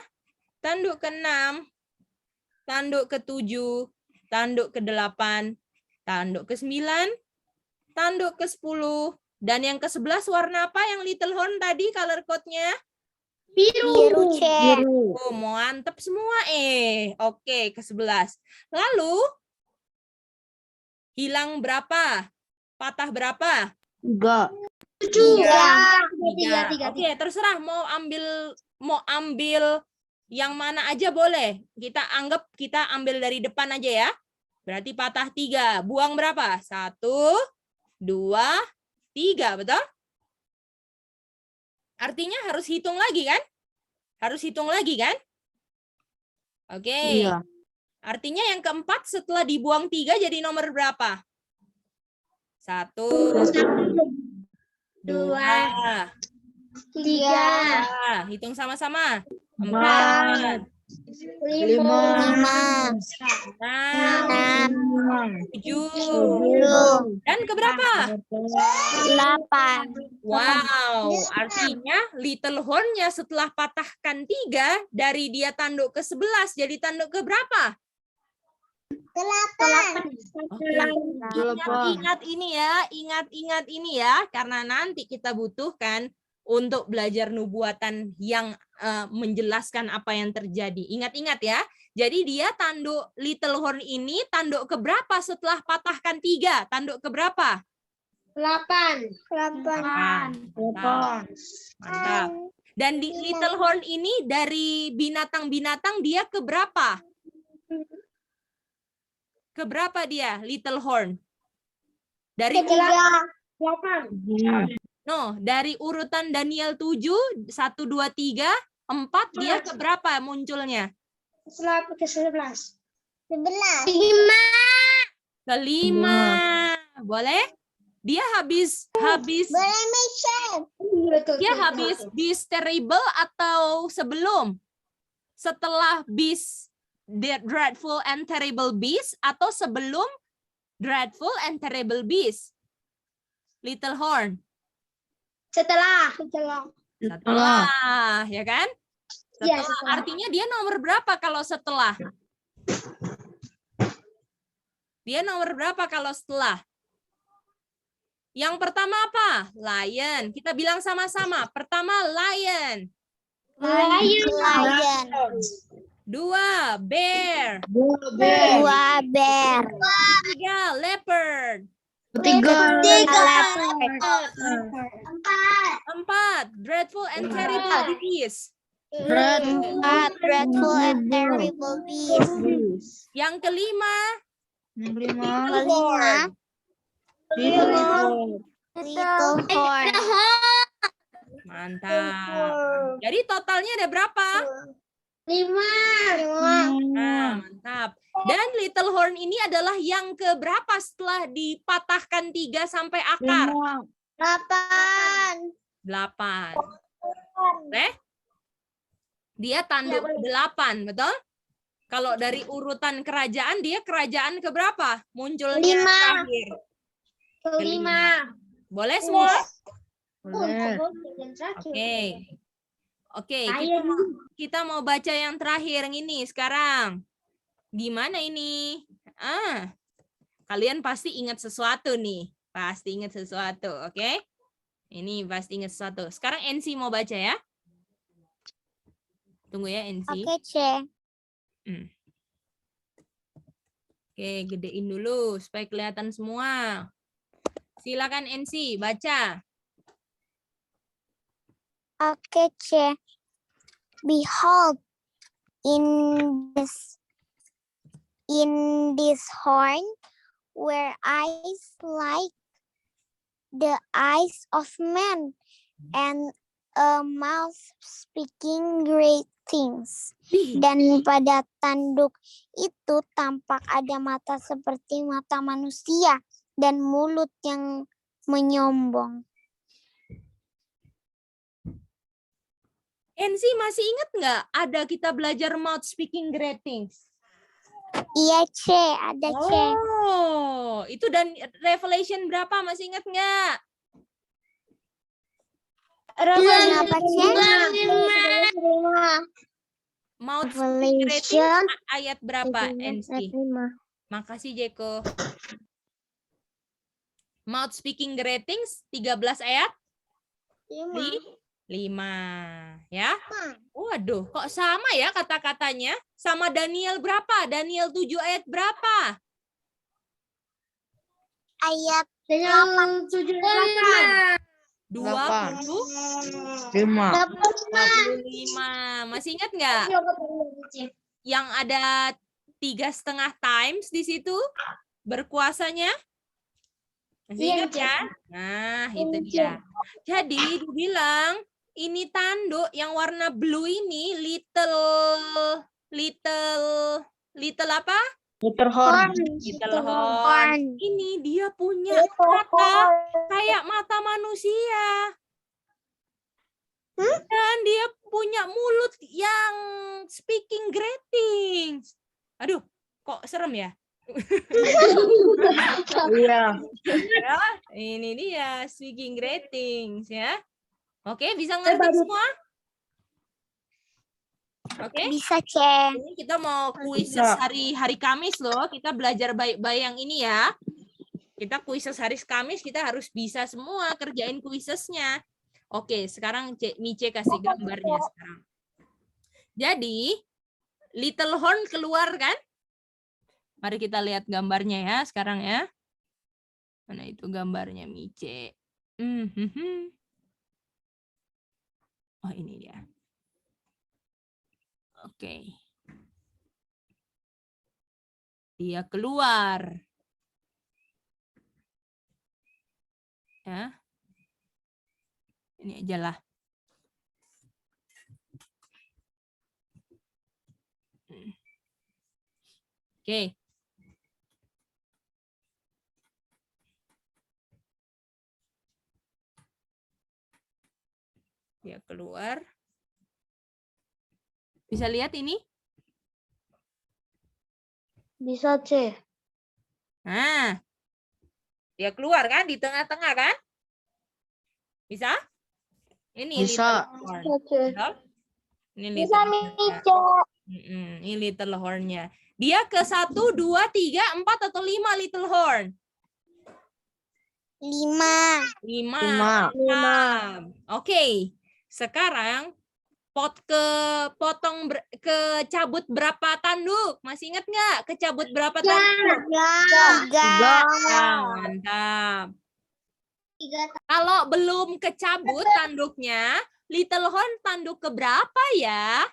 tanduk keenam, tanduk ketujuh, tanduk ke-8, tanduk ke-9, tanduk ke-10, dan yang ke-11 warna apa yang Little Horn tadi color code-nya? biru, C. Oh, mantep semua Oke, ke-11. Lalu hilang berapa? Patah berapa? 3. 3. Oke, terserah mau ambil yang mana aja boleh. Kita ambil dari depan aja ya. Berarti patah 3. Buang berapa? 1, 2, 3, betul? Artinya harus hitung lagi kan? Harus hitung lagi kan? Oke. Iya. Artinya yang keempat setelah dibuang 3 jadi nomor berapa? 1, 2, 3. 3. Hitung sama-sama. 4, 5, 6, 5, 7. Dan keberapa? 8. Wow, artinya Little Horn-nya setelah patahkan 3, dari dia tanduk ke-11 jadi tanduk ke berapa? 8. Oke. Ingat ini ya, karena nanti kita butuhkan untuk belajar nubuatan yang menjelaskan apa yang terjadi. Ingat-ingat ya. Jadi dia tanduk Little Horn ini tanduk ke berapa setelah patahkan 3? Tanduk ke berapa? 8. 8. Mantap. Dan di Little Horn ini dari binatang-binatang dia ke berapa? Ke berapa dia Little Horn? Dari dari urutan Daniel 7, 1, 2, 3, 4 dia ke berapa munculnya? Ke-11. 11. Ke-5. Boleh? Dia habis Boleh, Michelle. dia habis Beast Terrible atau sebelum? Setelah Beast Dreadful and Terrible Beast atau sebelum Dreadful and Terrible Beast? Little Horn. Setelah. Setelah, ya kan? Iya, Setelah. Artinya dia nomor berapa kalau setelah? Dia nomor berapa kalau setelah? Yang pertama apa? Lion. Kita bilang sama-sama. Pertama lion. Lion. 2 bear. 2 bear. 3 leopard. 3. 4 dreadful and terrible beast. 4 dreadful and terrible beast. Yang kelima Yang 5. Little horn. mantap. Jadi totalnya ada berapa? 5. Nah, mantap. Dan Little Horn ini adalah yang keberapa setelah dipatahkan 3 sampai akar? 8. 8. Dia tanduk 8, betul? Kalau dari urutan kerajaan, dia kerajaan keberapa? Munculnya 5. terakhir. Ke-5. Boleh semua? Boleh. Oke, kita mau baca yang terakhir yang ini sekarang. Gimana ini? Kalian pasti ingat sesuatu nih. Pasti ingat sesuatu, oke? Ini pasti ingat sesuatu. Sekarang NC mau baca ya. Tunggu ya NC. Oke, C. Oke, gedein dulu supaya kelihatan semua. Silakan NC, baca. Oke, C. Behold, in this horn were eyes like the eyes of man, and a mouth speaking great things. Dan pada tanduk itu tampak ada mata seperti mata manusia dan mulut yang menyombong. NC masih ingat nggak ada kita belajar mouth speaking great things? Iya, C, ada C. Oh, itu dan Revelation berapa? Masih ingat nggak? Kenapa C? Mouth speaking great things Revelation ayat berapa, NC? Makasih, Jeko. Mouth speaking great things 13 ayat? 5. Ya. Waduh, kok sama ya kata-katanya? Sama Daniel berapa? Daniel 7 ayat berapa? Ayat 25. 45. Masih ingat nggak? Yang ada 3,5 times di situ berkuasanya? Masih ingat ya? Nah, itu dia. Jadi dibilang ini tanduk yang warna blue ini little apa? Little horn. Little horn. Ini dia punya mata kayak mata manusia. Dan dia punya mulut yang speaking great things. Aduh, kok serem ya? Iya. Ya, ini dia speaking great things ya. Oke, bisa ngerti semua? Oke. bisa C. Ini kita mau kuis hari Kamis loh. Kita belajar baik-baik yang ini ya. Kita kuis hari Kamis, kita harus bisa semua kerjain kuisesnya. Oke, sekarang Mice kasih gambarnya sekarang. Jadi, little horn keluar kan? Mari kita lihat gambarnya ya sekarang ya. Mana itu gambarnya Mice? Oh, ini dia. Oke. Dia keluar. Ya. Ini aja lah. Oke. Dia keluar. Bisa lihat ini? Bisa C. Nah. Dia keluar kan di tengah-tengah kan? Bisa? Ini Bisa. little horn. Bisa C. Betul? Ini Bisa little horn-nya. Ini little horn-nya. Dia ke 1, 2, 3, 4 atau 5 little horn? 5. 5. Oke. Sekarang kecabut berapa tanduk? Masih ingat nggak? Kecabut berapa tanduk? 3. Mantap. Kalau belum kecabut tanduknya, little horn tanduk ke berapa ya?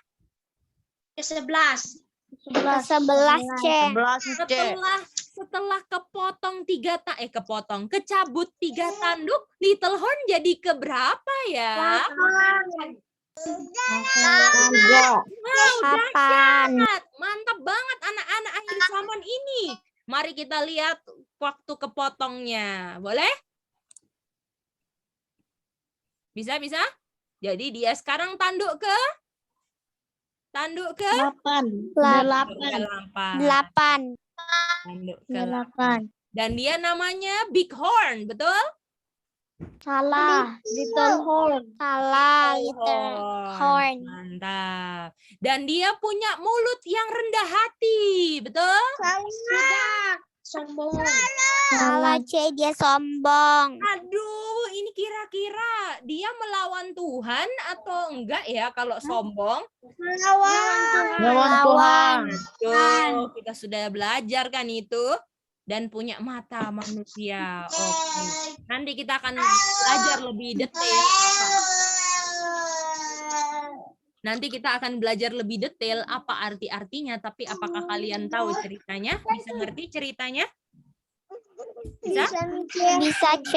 Ke-11. 11 C. 11 C. Setelah kecabut 3 tanduk, little horn jadi ke berapa ya? 3. Wow, 8. dahsyat. Mantap banget anak-anak akhir zaman ini. Mari kita lihat waktu kepotongnya. Boleh? Bisa? Jadi dia sekarang tanduk ke 8. Tanduk ke 8. Dan dia namanya big horn, betul? Salah. Little horn. Salah, little horn. Mantap. Dan dia punya mulut yang rendah hati, betul? Sombong. Salah C, dia sombong. Aduh, ini kira-kira dia melawan Tuhan atau enggak ya kalau sombong? Lawan Tuhan. Tuh, kita sudah belajar kan itu. Dan punya mata manusia. Oke. Nanti kita akan belajar lebih detail. Nanti kita akan belajar lebih detail apa arti-artinya, tapi apakah kalian tahu ceritanya? Bisa ngerti ceritanya? Bisa? Bisa, C.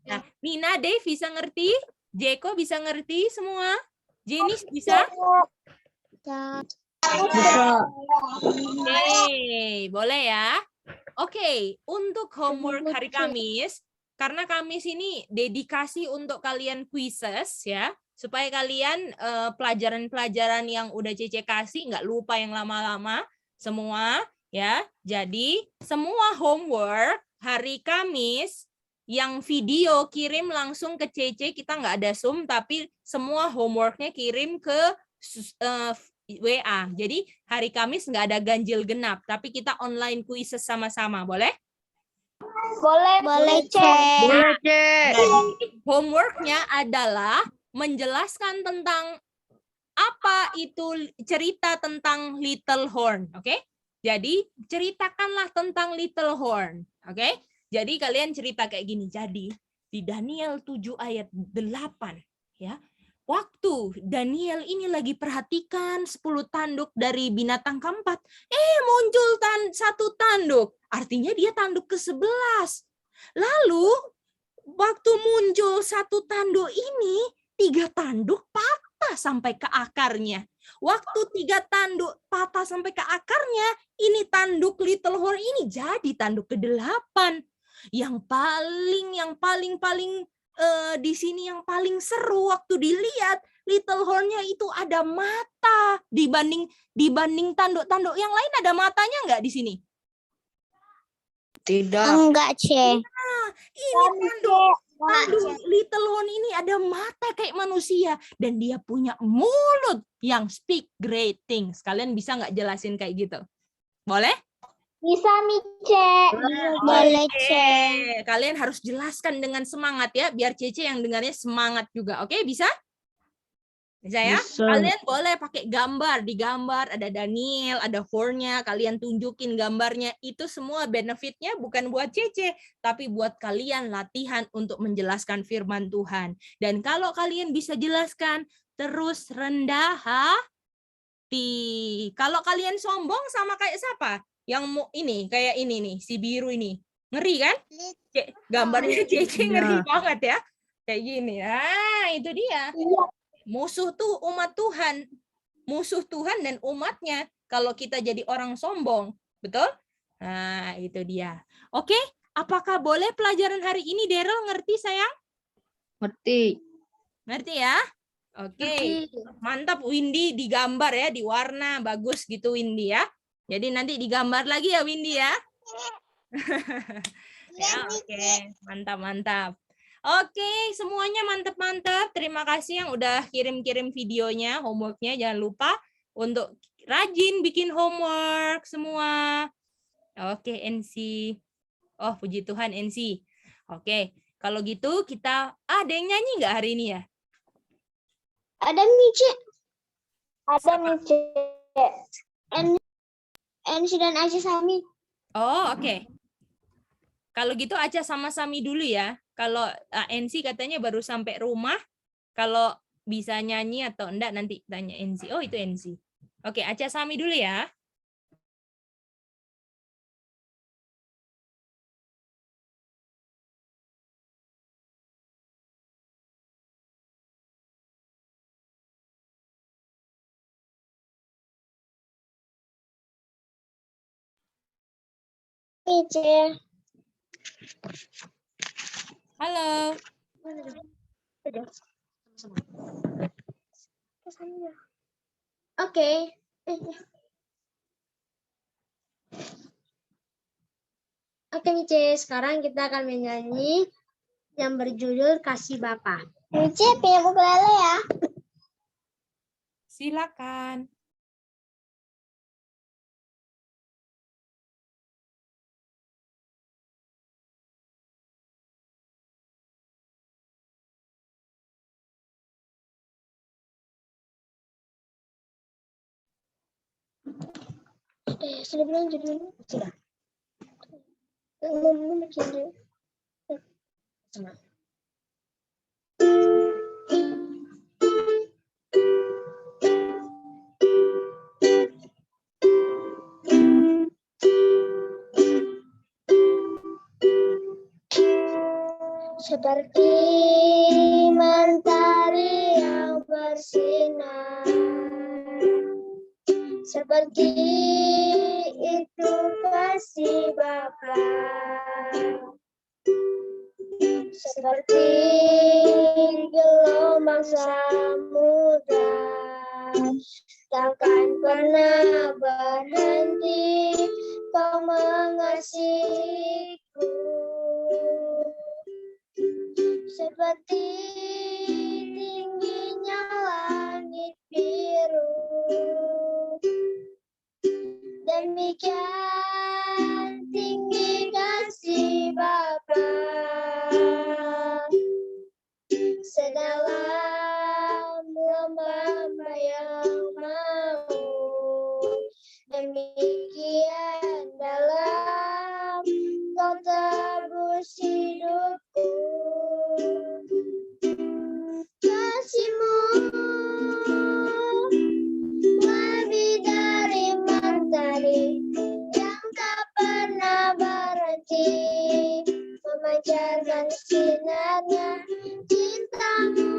Nah, Nina, Dave bisa ngerti? Jeko bisa ngerti semua? Jenis bisa? Oke, boleh ya. Oke, untuk homework hari Kamis, karena Kamis ini dedikasi untuk kalian quizzes ya, supaya kalian pelajaran-pelajaran yang udah Cece kasih nggak lupa yang lama-lama semua ya. Jadi semua homework hari Kamis yang video kirim langsung ke Cece, kita nggak ada Zoom, tapi semua homeworknya kirim ke WA. Jadi hari Kamis nggak ada ganjil genap, tapi kita online quizzes sama-sama, boleh? Boleh, C. Boleh, C. Jadi homeworknya adalah menjelaskan tentang apa itu cerita tentang Little Horn, oke? Jadi ceritakanlah tentang Little Horn, oke? Jadi kalian cerita kayak gini. Jadi di Daniel 7 ayat 8 ya. Waktu Daniel ini lagi perhatikan 10 tanduk dari binatang keempat, muncul satu tanduk. Artinya dia tanduk ke-11. Lalu waktu muncul satu tanduk ini, 3 tanduk patah sampai ke akarnya. Waktu 3 tanduk patah sampai ke akarnya, ini tanduk Little Horn ini jadi tanduk ke-8. Yang paling di sini yang paling seru waktu dilihat Little Horn-nya itu ada mata dibanding tanduk-tanduk yang lain. Ada matanya nggak di sini? Tidak. Enggak, C. Ini tanduk Little Horn ini ada mata kayak manusia dan dia punya mulut yang speak great things. Kalian bisa nggak jelasin kayak gitu? Boleh? Bisa, C. Boleh, C. Kalian harus jelaskan dengan semangat ya, biar Cece yang dengarnya semangat juga. Oke, bisa? Bisa ya? Bisa. Kalian boleh pakai gambar, digambar ada Daniel, ada horn-nya, kalian tunjukin gambarnya. Itu semua benefitnya bukan buat Cece, tapi buat kalian latihan untuk menjelaskan firman Tuhan. Dan kalau kalian bisa jelaskan, terus rendah hati. Kalau kalian sombong sama kayak siapa? Yang ini, kayak ini nih, si biru ini. Ngeri kan? Gambarnya Cece ngeri banget ya. Kayak gini. Ah, itu dia. Musuh tuh umat Tuhan. Musuh Tuhan dan umatnya kalau kita jadi orang sombong. Betul? Nah, itu dia. Oke, apakah boleh pelajaran hari ini, Daryl? Ngerti, sayang? Ngerti. Ngerti ya? Oke. Mantap, Windy digambar ya, diwarna. Bagus gitu, Windy ya. Jadi nanti digambar lagi ya, Windy ya. Ya, oke. Mantap. Oke, semuanya mantap. Terima kasih yang udah kirim-kirim videonya, homeworknya. Jangan lupa untuk rajin bikin homework semua. Oke, NC. Oh, puji Tuhan, NC. Oke, kalau gitu kita ada yang nyanyi nggak hari ini ya? Ada, C. Ada, C. Ensi dan Aji Sami. Oh, oke. Kalau gitu Aca sama Sami dulu ya. Kalau NC katanya baru sampai rumah. Kalau bisa nyanyi atau enggak nanti tanya NC. Oh, itu NC. Oke, Aca Sami dulu ya. C. Halo. Oke. Oke, Mice. Sekarang kita akan menyanyi yang berjudul Kasih Bapa. Mice, punya ukulele ya? Silakan. Sudah bilang judulnya? Sudah. Ngomong judul. Sama. seperti mentari yang bersinar. Seperti itu kasih Bapa. Seperti gelombang samudra, takkan pernah berhenti kau mengasihiku. Seperti tingginya langit biru, demikian tinggi kasih Bapa. Sedalam lembah yang mau, demikian dalam kau tebus hidupku. Kasih-Mu lebih dari matahari yang tak pernah berhenti memancarkan sinarnya. Cinta-Mu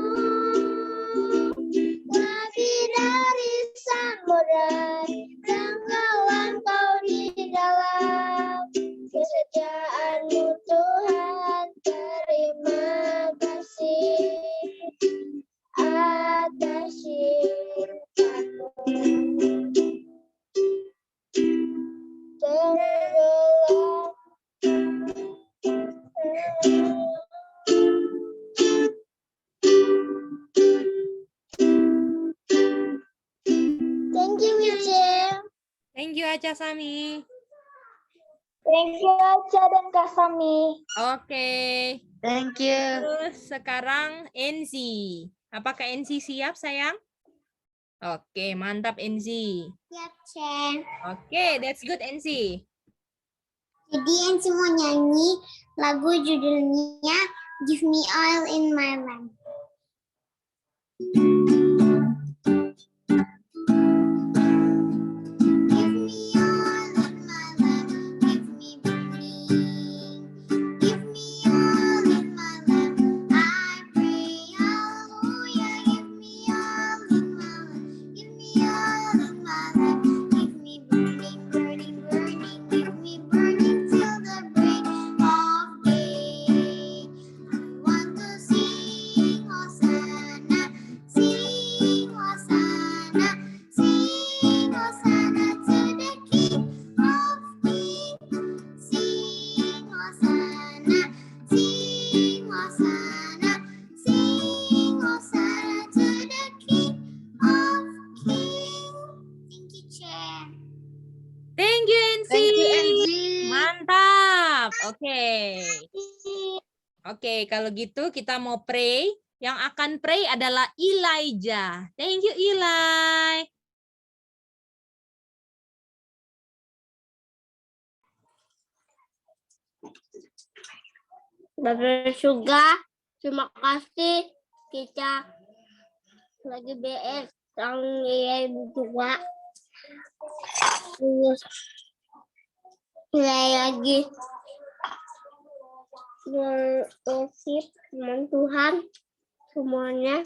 lebih dari samudra, tenggelam kau di dalam kesetiaan-Mu Tuhan. Terima kasih atas cinta-Mu. Tenggelam. Thank you, Michelle. Thank you Aca Sami. Thank you, Aca dan Kak Sami. Oke. Thank you. Terus sekarang NC. Apakah NC siap sayang? Oke, mantap NC. Siap, Cen. Oke, that's good NC. Jadi yang semua nyanyi lagu judulnya Give Me Oil in My Lamp. Give me oil in my lamp, give me burning. Give me oil in my lamp, I pray, hallelujah. Give me oil in my lamp, give me oil in my lamp, give me burning, burning, burning, give me burning till the break of day. I want to sing Hosanna, sing Hosanna, sing Hosanna to the King of Kings. Sing Hosanna, sing Hosanna, sing Hosanna to the King of Kings. Thank you, Chair. Thank you NC. Thank you, NC. Mantap. Oke. Oke, kalau gitu kita mau pray. Yang akan pray adalah Elijah. Thank you Eli. Bapak Suga, terima kasih kita lagi BS yang ibu tua. Terus lagi berusip dengan Tuhan semuanya.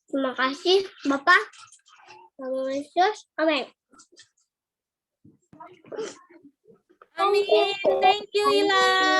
Terima kasih Bapak. Nama Yesus. Amin. Amin. Thank you Eli.